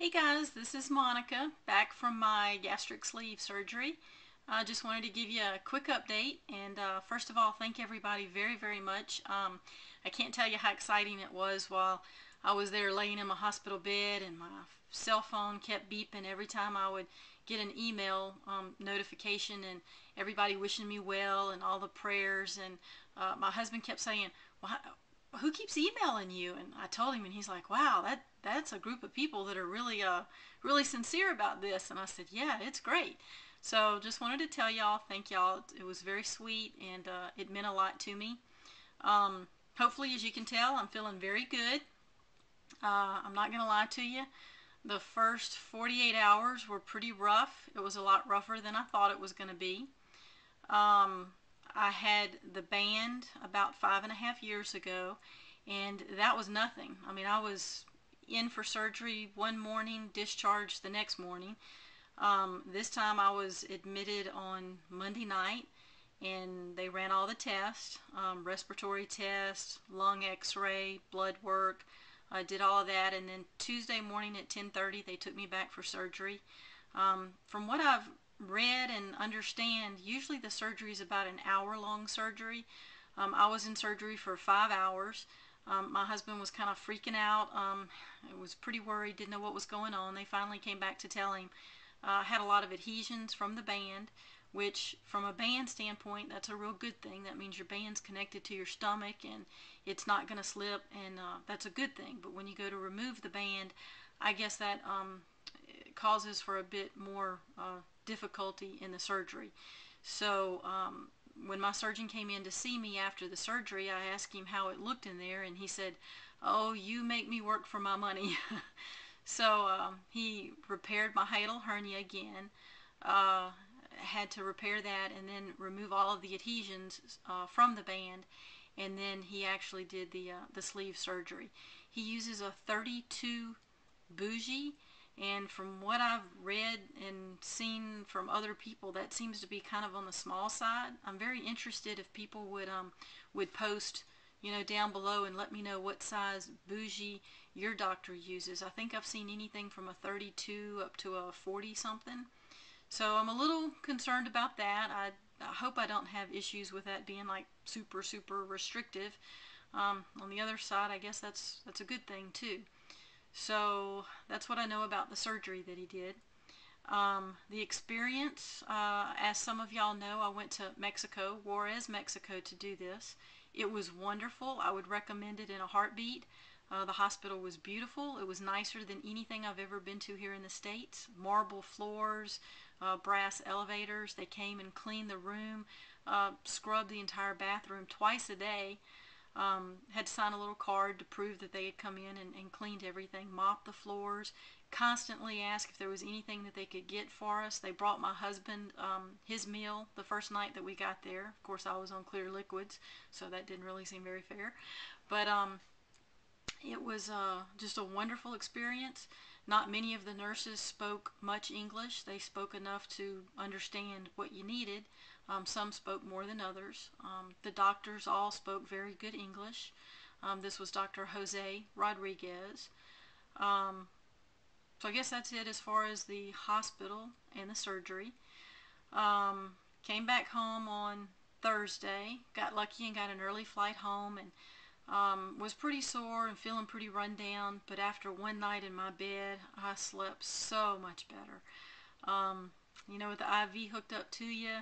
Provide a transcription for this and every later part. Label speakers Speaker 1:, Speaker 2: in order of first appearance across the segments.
Speaker 1: Hey guys, this is Monica back from my gastric sleeve surgery. I just wanted to give you a quick update, and first of all, thank everybody very much. I can't tell you how exciting it was while I was there laying in my hospital bed, and my cell phone kept beeping every time I would get an email notification, and everybody wishing me well and all the prayers. And my husband kept saying, well, who keeps emailing you? And I told him, and he's like, wow, that's a group of people that are really sincere about this. And I said, yeah, it's great. So just wanted to tell y'all, thank y'all. It was very sweet, and it meant a lot to me. Hopefully, as you can tell, I'm feeling very good. I'm not going to lie to you. The first 48 hours were pretty rough. It was a lot rougher than I thought it was going to be. Um, I had the band about 5.5 years ago, and that was nothing. I mean, I was in for surgery one morning, discharged the next morning. This time I was admitted on Monday night, and they ran all the tests, respiratory test, lung x-ray, blood work. I did all of that, and then Tuesday morning at 10:30 they took me back for surgery. From what I've read and understand, usually the surgery is about an hour-long surgery. I was in surgery for 5 hours. My husband was kind of freaking out. I was pretty worried, didn't know what was going on. They finally came back to tell him I had a lot of adhesions from the band, which from a band standpoint, that's a real good thing. That means your band's connected to your stomach and it's not going to slip, and that's a good thing. But when you go to remove the band, I guess that causes for a bit more difficulty in the surgery. So when my surgeon came in to see me after the surgery, I asked him how it looked in there, and he said, "Oh, you make me work for my money." So he repaired my hiatal hernia again. Had to repair that and then remove all of the adhesions from the band, and then he actually did the sleeve surgery. He uses a 32 bougie, and from what I've read and seen from other people, that seems to be kind of on the small side. I'm very interested if people would post, down below and let me know what size bougie your doctor uses. I think I've seen anything from a 32 up to a 40 something. So I'm a little concerned about that. I hope I don't have issues with that being like super restrictive. On the other side, I guess that's a good thing too. So that's what I know about the surgery that he did. The experience, as some of y'all know, I went to Mexico, Juarez, Mexico, to do this. It was wonderful. I would recommend it in a heartbeat. The hospital was beautiful. It was nicer than anything I've ever been to here in the States. Marble floors, brass elevators. They came and cleaned the room, scrubbed the entire bathroom twice a day. Had to sign a little card to prove that they had come in and cleaned everything, mopped the floors, constantly asked if there was anything that they could get for us. They brought my husband his meal the first night that we got there. Of course, I was on clear liquids, so that didn't really seem very fair. But it was just a wonderful experience. Not many of the nurses spoke much English. They spoke enough to understand what you needed. Some spoke more than others. The doctors all spoke very good English. This was Dr. Jose Rodriguez. So I guess that's it as far as the hospital and the surgery. Came back home on Thursday. Got lucky and got an early flight home, and was pretty sore and feeling pretty run down, but after one night in my bed, I slept so much better. With the IV hooked up to you,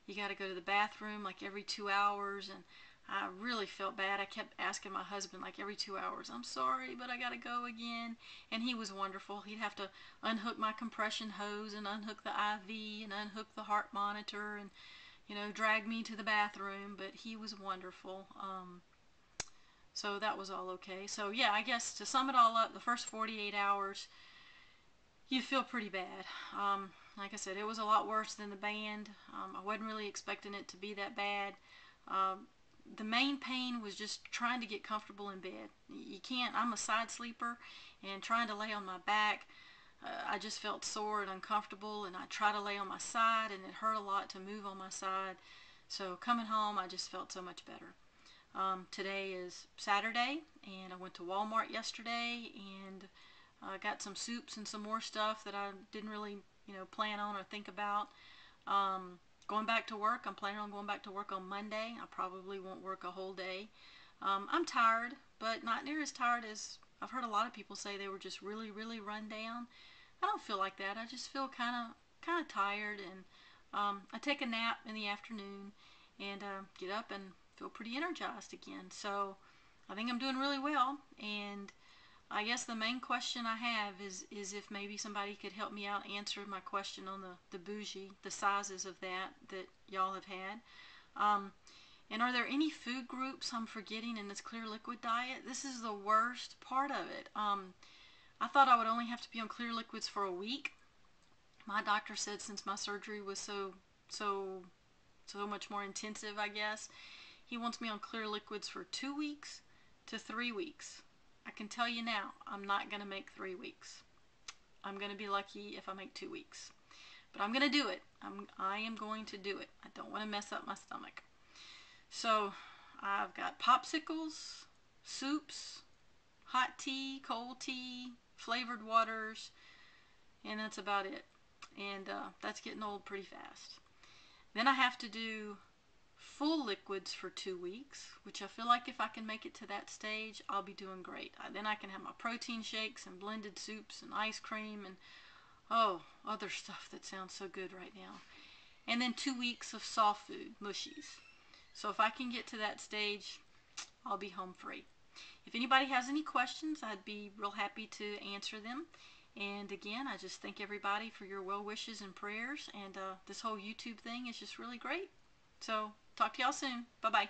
Speaker 1: you got to go to the bathroom like every 2 hours, and I really felt bad. I kept asking my husband like every 2 hours, "I'm sorry, but I got to go again." And he was wonderful. He'd have to unhook my compression hose and unhook the IV and unhook the heart monitor and, drag me to the bathroom, but he was wonderful. So that was all okay. So yeah, I guess to sum it all up, the first 48 hours, you feel pretty bad. Like I said, it was a lot worse than the band. I wasn't really expecting it to be that bad. The main pain was just trying to get comfortable in bed. You can't, I'm a side sleeper, and trying to lay on my back, I just felt sore and uncomfortable, and I tried to lay on my side, and it hurt a lot to move on my side. So coming home, I just felt so much better. Today is Saturday, and I went to Walmart yesterday and I got some soups and some more stuff that I didn't really, plan on or think about. Going back to work, I'm planning on going back to work on Monday. I probably won't work a whole day. I'm tired, but not near as tired as I've heard a lot of people say they were just really, really run down. I don't feel like that. I just feel kind of tired, and I take a nap in the afternoon and get up and feel pretty energized again. So I think I'm doing really well, and I guess the main question I have is if maybe somebody could help me out answer my question on the bougie, the sizes of that y'all have had. And are there any food groups I'm forgetting in this clear liquid diet? This is the worst part of it. I thought I would only have to be on clear liquids for a week. My doctor said since my surgery was so so much more intensive, I guess, he wants me on clear liquids for 2 weeks to 3 weeks. I can tell you now, I'm not going to make 3 weeks. I'm going to be lucky if I make 2 weeks. But I'm going to do it. I am going to do it. I don't want to mess up my stomach. So I've got popsicles, soups, hot tea, cold tea, flavored waters, and that's about it. And that's getting old pretty fast. Then I have to do full liquids for 2 weeks, which I feel like if I can make it to that stage, I'll be doing great. Then I can have my protein shakes and blended soups and ice cream and other stuff that sounds so good right now. And then 2 weeks of soft food, mushies. So if I can get to that stage, I'll be home free. If anybody has any questions, I'd be real happy to answer them. And again, I just thank everybody for your well wishes and prayers. And this whole YouTube thing is just really great. So talk to y'all soon. Bye-bye.